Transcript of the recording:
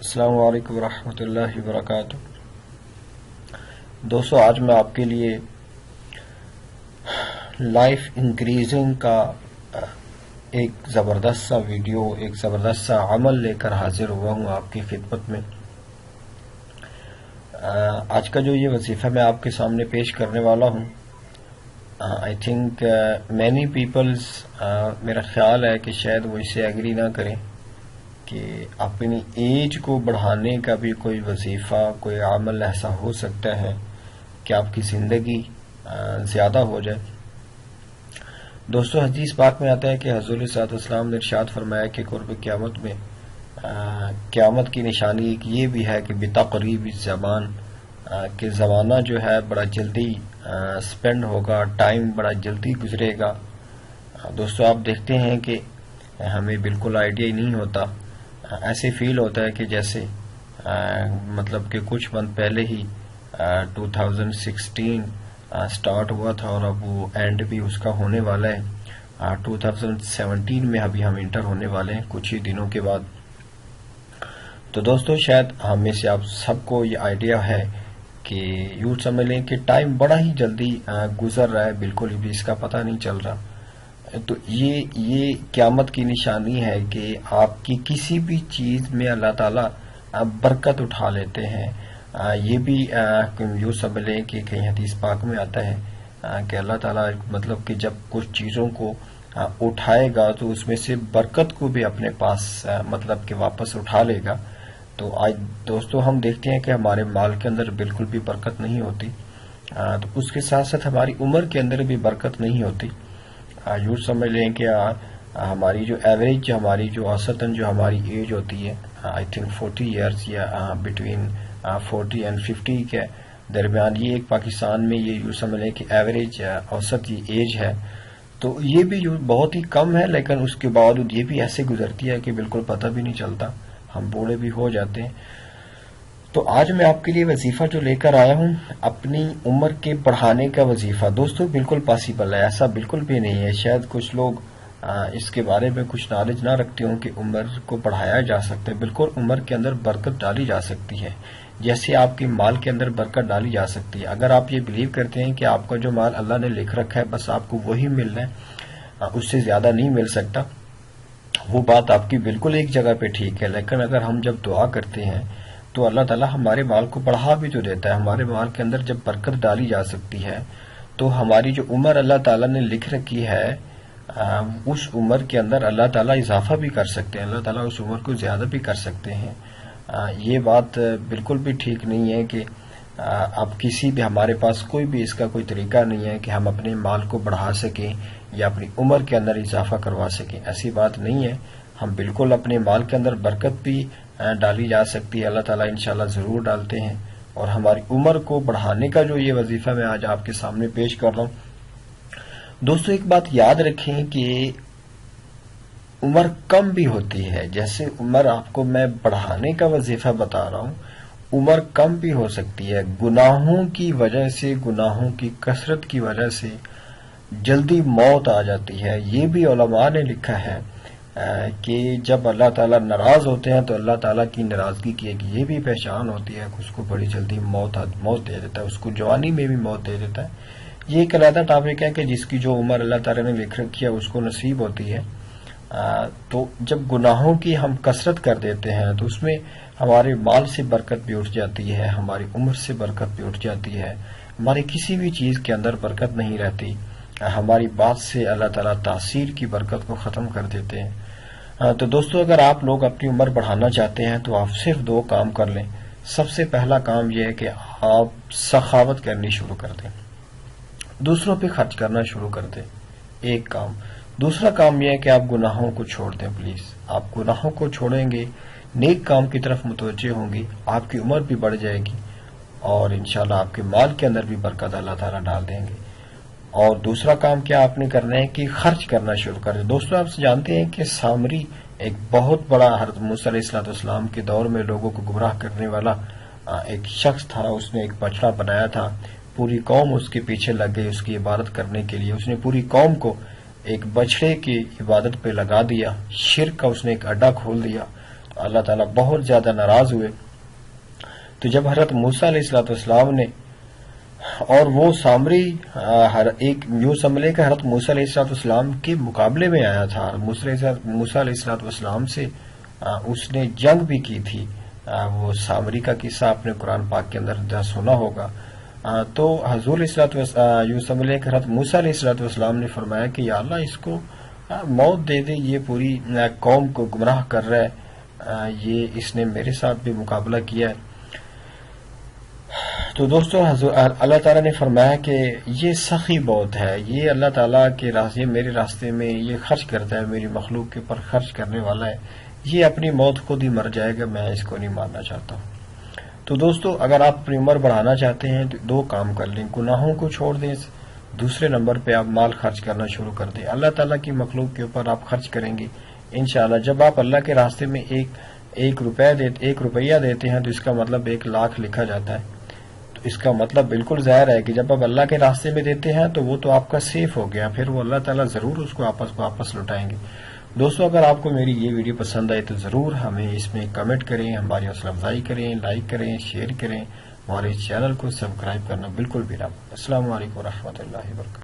السلام علیکم ورحمۃ اللہ وبرکاتہ۔ دوستو، آج میں آپ کے لیے لائف انکریزنگ کا ایک زبردست سا ویڈیو، ایک زبردست سا عمل لے کر حاضر ہوا ہوں آپ کی خدمت میں۔ آج کا جو یہ وظیفہ میں آپ کے سامنے پیش کرنے والا ہوں، آئی تھنک مینی پیپلز، میرا خیال ہے کہ شاید وہ اسے ایگری نہ کریں کہ اپنی ایج کو بڑھانے کا بھی کوئی وظیفہ، کوئی عمل ایسا ہو سکتا ہے کہ آپ کی زندگی زیادہ ہو جائے۔ دوستو، حدیث پاک میں آتا ہے کہ حضور صلی اللہ علیہ وسلم نے ارشاد فرمایا کہ قرب قیامت میں قیامت کی نشانی ایک یہ بھی ہے کہ بتقریب الزمان، کہ زمانہ جو ہے بڑا جلدی سپینڈ ہوگا، ٹائم بڑا جلدی گزرے گا۔ دوستو، آپ دیکھتے ہیں کہ ہمیں بالکل آئیڈیا ہی نہیں ہوتا، ایسے فیل ہوتا ہے کہ جیسے مطلب کہ کچھ منتھ پہلے ہی 2016 سٹارٹ ہوا تھا اور اب وہ اینڈ بھی اس کا ہونے والا ہے۔ 2017 میں ابھی ہم انٹر ہونے والے ہیں کچھ ہی دنوں کے بعد۔ تو دوستو، شاید ہم میں سے آپ سب کو یہ آئیڈیا ہے کہ یوں سمجھ لیں کہ ٹائم بڑا ہی جلدی گزر رہا ہے، بالکل بھی اس کا پتہ نہیں چل رہا۔ تو یہ قیامت کی نشانی ہے کہ آپ کی کسی بھی چیز میں اللہ تعالیٰ برکت اٹھا لیتے ہیں۔ یہ بھی یوں سمجھ لیں کہ کہیں حدیث پاک میں آتا ہے کہ اللہ تعالیٰ مطلب کہ جب کچھ چیزوں کو اٹھائے گا تو اس میں سے برکت کو بھی اپنے پاس مطلب کہ واپس اٹھا لے گا۔ تو آج دوستو ہم دیکھتے ہیں کہ ہمارے مال کے اندر بالکل بھی برکت نہیں ہوتی، تو اس کے ساتھ ساتھ ہماری عمر کے اندر بھی برکت نہیں ہوتی۔ یوں سمجھ لیں کہ ہماری جو ایوریج، ہماری جو اوسطاً جو ہماری ایج ہوتی ہے، آئی تھنک 40 ایئرس یا بٹوین 40 اینڈ 50 کے درمیان، یہ ایک پاکستان میں یہ یوں سمجھ لیں کہ ایوریج اوسط یہ ایج ہے۔ تو یہ بھی جو بہت ہی کم ہے، لیکن اس کے باوجود یہ بھی ایسے گزرتی ہے کہ بالکل پتہ بھی نہیں چلتا، ہم بوڑھے بھی ہو جاتے ہیں۔ تو آج میں آپ کے لیے وظیفہ جو لے کر آیا ہوں، اپنی عمر کے بڑھانے کا وظیفہ، دوستو بالکل پاسبل ہے، ایسا بالکل بھی نہیں ہے۔ شاید کچھ لوگ اس کے بارے میں کچھ نالج نہ رکھتے ہوں کہ عمر کو بڑھایا جا سکتا ہے۔ بالکل عمر کے اندر برکت ڈالی جا سکتی ہے، جیسے آپ کے مال کے اندر برکت ڈالی جا سکتی ہے۔ اگر آپ یہ بلیو کرتے ہیں کہ آپ کا جو مال اللہ نے لکھ رکھا ہے بس آپ کو وہی ملنا ہے، اس سے زیادہ نہیں مل سکتا، وہ بات آپ کی بالکل ایک جگہ پہ ٹھیک ہے۔ لیکن اگر ہم جب دعا کرتے ہیں تو اللہ تعالیٰ ہمارے مال کو بڑھا بھی تو دیتا ہے۔ ہمارے مال کے اندر جب برکت ڈالی جا سکتی ہے تو ہماری جو عمر اللہ تعالیٰ نے لکھ رکھی ہے، اس عمر کے اندر اللہ تعالیٰ اضافہ بھی کر سکتے ہیں، اللہ تعالیٰ اس عمر کو زیادہ بھی کر سکتے ہیں۔ یہ بات بالکل بھی ٹھیک نہیں ہے کہ اب کسی بھی ہمارے پاس کوئی بھی اس کا کوئی طریقہ نہیں ہے کہ ہم اپنے مال کو بڑھا سکیں یا اپنی عمر کے اندر اضافہ کروا سکیں، ایسی بات نہیں ہے۔ ہم بالکل اپنے مال کے اندر برکت بھی ڈالی جا سکتی ہے، اللہ تعالیٰ انشاءاللہ ضرور ڈالتے ہیں۔ اور ہماری عمر کو بڑھانے کا جو یہ وظیفہ میں آج آپ کے سامنے پیش کر رہا ہوں، دوستو ایک بات یاد رکھیں کہ عمر کم بھی ہوتی ہے، جیسے عمر آپ کو میں بڑھانے کا وظیفہ بتا رہا ہوں، عمر کم بھی ہو سکتی ہے۔ گناہوں کی وجہ سے، گناہوں کی کثرت کی وجہ سے جلدی موت آ جاتی ہے۔ یہ بھی علماء نے لکھا ہے کہ جب اللہ تعالیٰ ناراض ہوتے ہیں تو اللہ تعالیٰ کی ناراضگی کی ایک یہ بھی پہچان ہوتی ہے کہ اس کو بڑی جلدی موت دے دیتا ہے، اس کو جوانی میں بھی موت دے دیتا ہے۔ یہ ایک علیحدہ ٹاپک ہے کہ جس کی جو عمر اللہ تعالیٰ نے لکھ رکھی ہے اس کو نصیب ہوتی ہے۔ تو جب گناہوں کی ہم کثرت کر دیتے ہیں تو اس میں ہمارے مال سے برکت بھی اٹھ جاتی ہے، ہماری عمر سے برکت بھی اٹھ جاتی ہے، ہماری کسی بھی چیز کے اندر برکت نہیں رہتی، ہماری بات سے اللہ تعالیٰ تاثیر کی برکت کو ختم کر دیتے ہیں۔ تو دوستو اگر آپ لوگ اپنی عمر بڑھانا چاہتے ہیں تو آپ صرف 2 کام کر لیں۔ سب سے پہلا کام یہ ہے کہ آپ سخاوت کرنی شروع کر دیں، دوسروں پہ خرچ کرنا شروع کر دیں، ایک کام۔ دوسرا کام یہ ہے کہ آپ گناہوں کو چھوڑ دیں، پلیز۔ آپ گناہوں کو چھوڑیں گے، نیک کام کی طرف متوجہ ہوں گی، آپ کی عمر بھی بڑھ جائے گی اور انشاءاللہ آپ کے مال کے اندر بھی برکت اللہ تعالیٰ ڈال دیں گے۔ اور دوسرا کام کیا آپ نے کرنا ہے کہ خرچ کرنا شروع کر دیں۔ دوستو آپ جانتے ہیں کہ سامری ایک بہت بڑا حضرت موسیٰ علیہ السلام کے دور میں لوگوں کو گمراہ کرنے والا ایک شخص تھا۔ اس نے ایک بچڑا بنایا تھا، پوری قوم اس کے پیچھے لگ گئی اس کی عبادت کرنے کے لیے۔ اس نے پوری قوم کو ایک بچڑے کی عبادت پہ لگا دیا، شرک کا اس نے ایک اڈا کھول دیا۔ اللہ تعالیٰ بہت زیادہ ناراض ہوئے. تو جب حضرت موسیٰ علیہ السلام نے اور وہ سامری ایک یوں سمجھے کہ حضرت موسیٰ علیہ السلام کے مقابلے میں آیا تھا. موسیٰ علیہ السلام سے اس نے جنگ بھی کی تھی. وہ سامری کا قصہ آپ نے قرآن پاک کے اندر سنا ہوگا. تو حضور یوں سمجھے کہ حضرت موسیٰ علیہ السلام نے فرمایا کہ یا اللہ اس کو موت دے دے، یہ پوری قوم کو گمراہ کر رہا ہے، یہ اس نے میرے ساتھ بھی مقابلہ کیا ہے. تو دوستو اللہ تعالیٰ نے فرمایا کہ یہ سخی بہت ہے، یہ اللہ تعالیٰ کے راستے، میرے راستے میں یہ خرچ کرتا ہے، میری مخلوق کے اوپر خرچ کرنے والا ہے، یہ اپنی موت خود ہی مر جائے گا، میں اس کو نہیں مارنا چاہتا ہوں. تو دوستو اگر آپ اپنی عمر بڑھانا چاہتے ہیں تو دو کام کر لیں، گناہوں کو چھوڑ دیں، دوسرے نمبر پہ آپ مال خرچ کرنا شروع کر دیں. اللہ تعالیٰ کی مخلوق کے اوپر آپ خرچ کریں گے انشاءاللہ. جب آپ اللہ کے راستے میں ایک روپیہ دیتے ہیں تو اس کا مطلب 1,00,000 لکھا جاتا ہے. تو اس کا مطلب بالکل ظاہر ہے کہ جب آپ اللہ کے راستے میں دیتے ہیں تو وہ تو آپ کا سیف ہو گیا، پھر وہ اللہ تعالیٰ ضرور اس کو واپس لوٹائیں گے. دوستو اگر آپ کو میری یہ ویڈیو پسند آئے تو ضرور ہمیں اس میں کمنٹ کریں، ہماری حوصلہ افزائی کریں، لائک کریں، شیئر کریں، ہمارے چینل کو سبسکرائب کرنا بالکل بھی نہ. السلام علیکم ورحمۃ اللہ وبرکاتہ.